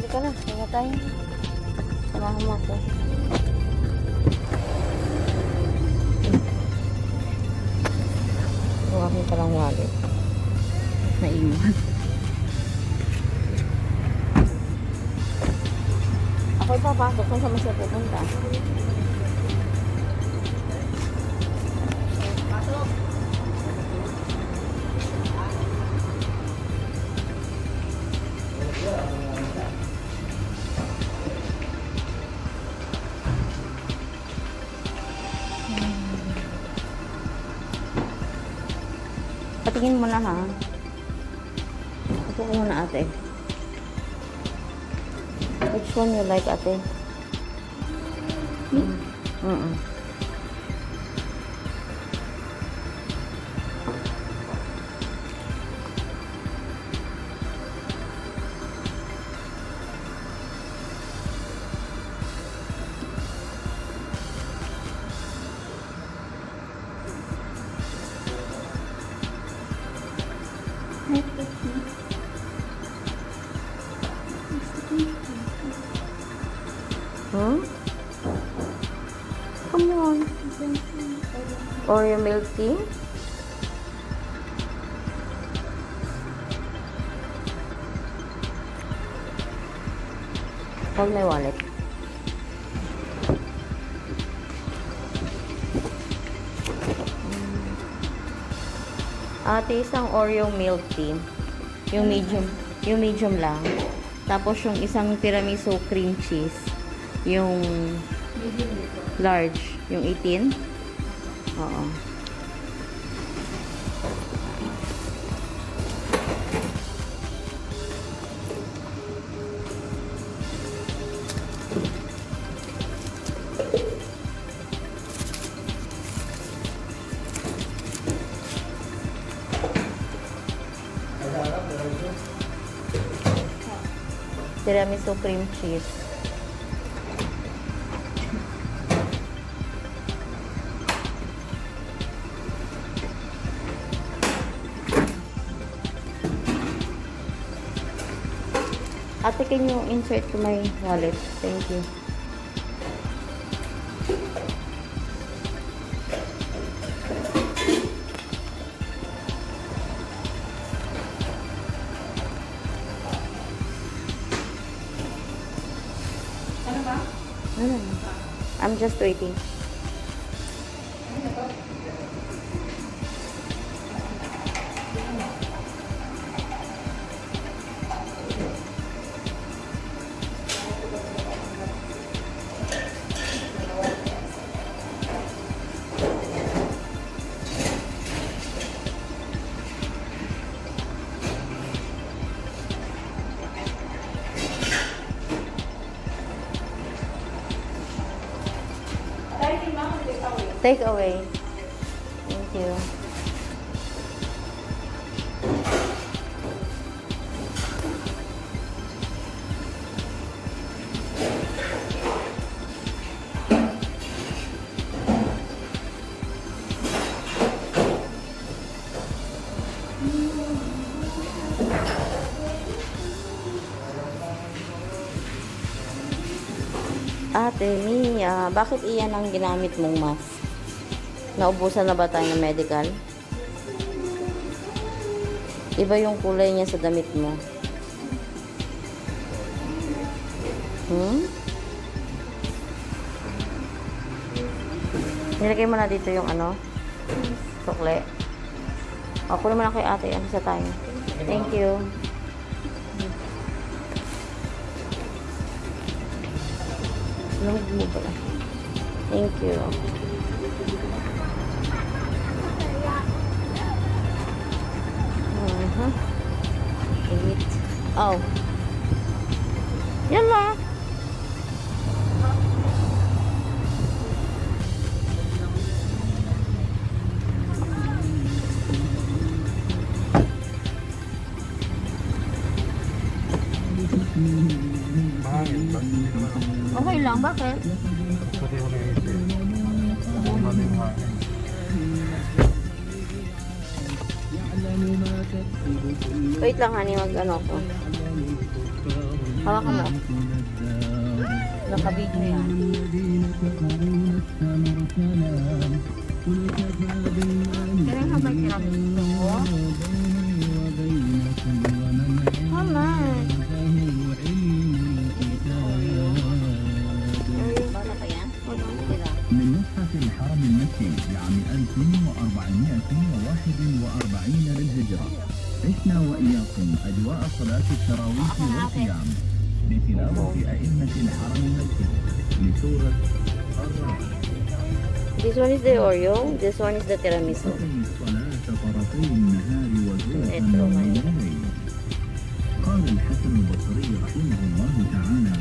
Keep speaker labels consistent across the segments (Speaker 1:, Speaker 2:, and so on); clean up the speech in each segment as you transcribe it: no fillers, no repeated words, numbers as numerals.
Speaker 1: Halika na, kaya tayo. Samahan mo ako. Huwagin pa lang wallet. Naiwan. Ako ipapasok kung saan siya pupunta. Pasok! Patingin mo na ha. Ito ko muna ate. Which one you like ate? Mm. Hmm? Come on. Oreo milk tea? Hold my wallet. Ate, isang Oreo milk tea. Yung medium lang. Tapos yung isang tiramisu cream cheese. Yung large, yung 18. Oo. Tiramisu cream cheese. Ate, can you insert to my wallet? Thank you.
Speaker 2: Ano ba?
Speaker 1: No. I'm just waiting. Take away. Thank you. Ate Mia, bakit iyan ang ginamit mong mask? Naubusan na ba tayo ng medical? Iba yung kulay niya sa damit mo. Nilagay mo na dito yung ano? Sukle. Ako naman na kay ate. Ano sa tayo? Thank you. Lumig mo pala. Thank you. Wait. Oh. Yan lang. Okay lang, bakit? Wait lang, honey, mag ano ko. Hawakan mo. Naka-video yan. Kaya nga ba tiramisu ko? Mama. Bala pa yan?
Speaker 2: من نسخة الحرم المكي لعام 1441 للهجرة عشنا وإياكم أجواء صلاة التراويح والقيام بتلاوة أئمة الحرم المكي لسورة الرعد.
Speaker 1: This one is the Oreo, this one is the tiramisu.
Speaker 2: أقم الصلاة طرفي النهار وزلفا
Speaker 1: Ito,
Speaker 2: من الليل. قال الحسن البصري رحمه الله تعالى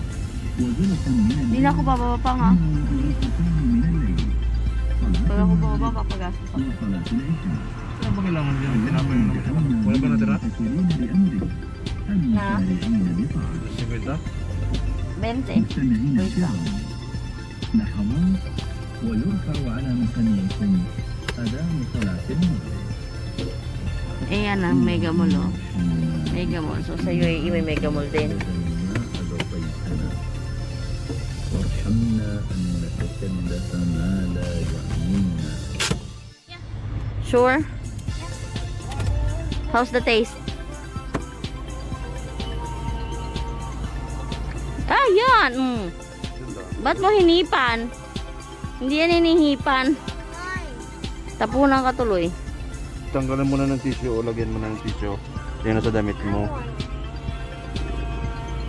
Speaker 2: وزلفا من
Speaker 1: Hindi
Speaker 2: الليل
Speaker 1: na ako bababa pa nga.
Speaker 2: وزلفان من الليل.
Speaker 1: Pag ako bababa, papagastos ako.
Speaker 2: وصلاة العشاء.
Speaker 3: Ano ba kailangan dyan? Tinapay mo naman. Wala ba natira?
Speaker 2: المتكلين بأمره المسارعين بطاعته
Speaker 3: 50?
Speaker 1: 20.
Speaker 2: مستمعين
Speaker 1: Wait lang.
Speaker 2: الكرام لحظات ويرفع على مسامعكم أذان صلاة المغرب.
Speaker 1: Ayan ang Mega Mall, oh. Mega Mall. So, sa UAE may Mega Mall din.
Speaker 2: وارحمنا أن نتكلف ما لا يعنينا.
Speaker 1: Sure? How's the taste? Ah, yan! Ba't mo hinipan? Hindi yan hinihipan. Tapunan ka tuloy.
Speaker 3: Tanggalan mo na ng tissue o lagyan mo na ng tissue. Yan na sa damit mo.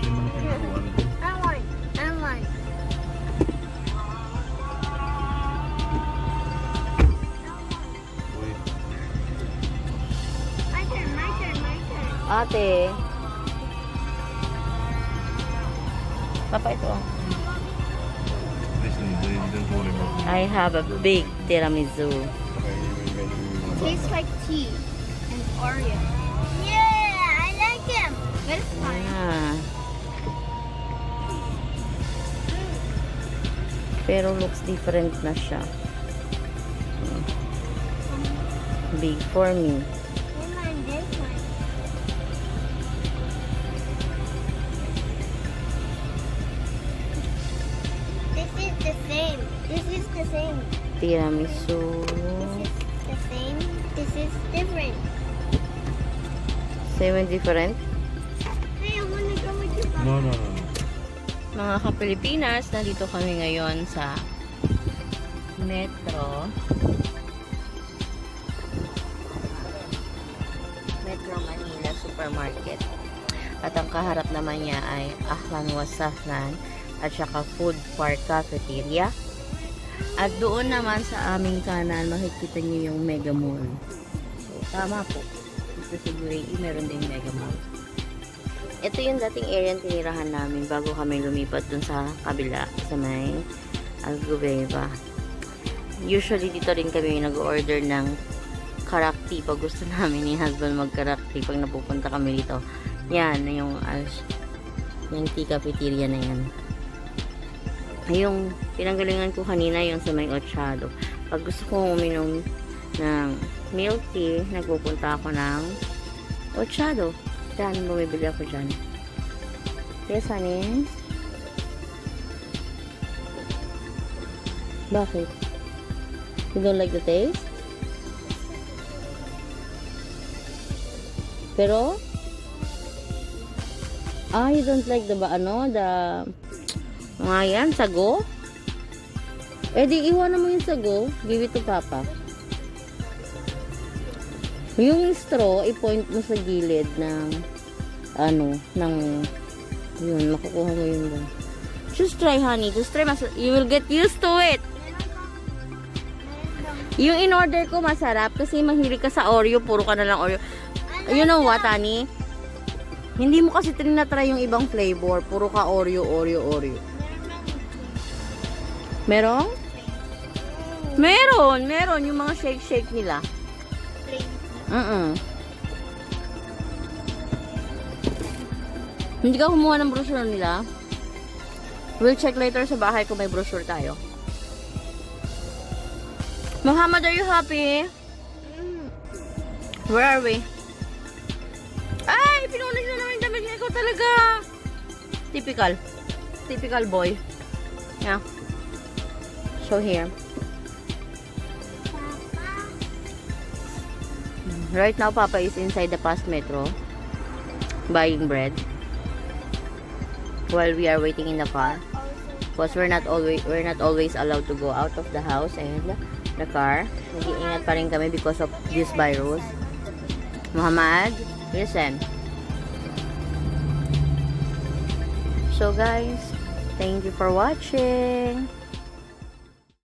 Speaker 3: Yan mo na pinagawa na dyan. Uy,
Speaker 1: Ate. Papa, ito.
Speaker 3: please, don't worry about it.
Speaker 1: I have a big tiramisu.
Speaker 4: Tastes like tea and Oreo. Yeah, I like him. But it's fine.
Speaker 1: Ah. Pero looks different na siya. Big for me.
Speaker 4: Come on, this one. This is the same. This is the same.
Speaker 1: Tiramisu.
Speaker 4: This is the same. This is different.
Speaker 1: Same and different.
Speaker 4: Hey, I want to go with you. Papa.
Speaker 3: No, no, no.
Speaker 1: Mga ka-Pilipinas, nandito kami ngayon sa Metro. Metro Manila Supermarket. At ang kaharap naman niya ay Ahlan wa Sahlan at saka Food Park Cafeteria. At doon naman sa aming kanan, makikita niyo yung Mega Mall. So, tama po. Dito sa UAE, meron din Mega Mall. Ito yung dating area na tinirahan namin bago kami lumipat dun sa kabila, sa may Algubeba. Usually, dito rin kami nag-order ng karakti pag gusto namin ni husband mag-karakti pag napupunta kami dito. Yan, yung tea cafeteria na yan. Yung pinanggalingan ko kanina yung sa may Ochado. Pag gusto kong uminom ng milk tea, nagpupunta ako ng Ochado. Yan, bumibili ako dyan. Yes, honey? Bakit? You don't like the taste? Pero? You don't like the mga yan, sago? Di iwanan mo yung sago. Give it to Papa. Yung straw, i-point mo sa gilid ng yun, makukuha mo yun doon. Just try, honey. Just try. You will get used to it. Yung in-order ko masarap kasi mahilig ka sa Oreo. Puro ka na lang Oreo. You know what, honey? Hindi mo kasi trinatry yung ibang flavor. Puro ka Oreo, Oreo, Oreo. Meron? Meron. Yung mga shake nila. Hindi ka kumuha ng brochure nila? We'll check later sa bahay kung may brochure tayo. Muhammad, are you happy? Where are we? Ay! Pinunas na naman yung damit niya. Ikaw talaga! Typical. Typical boy. Yeah. So here. Right now, Papa is inside the Past Metro buying bread while we are waiting in the car. Because we're not always allowed to go out of the house and the car. Nag-iingat pa rin kami because of this virus. Muhammad, listen. So guys, thank you for watching.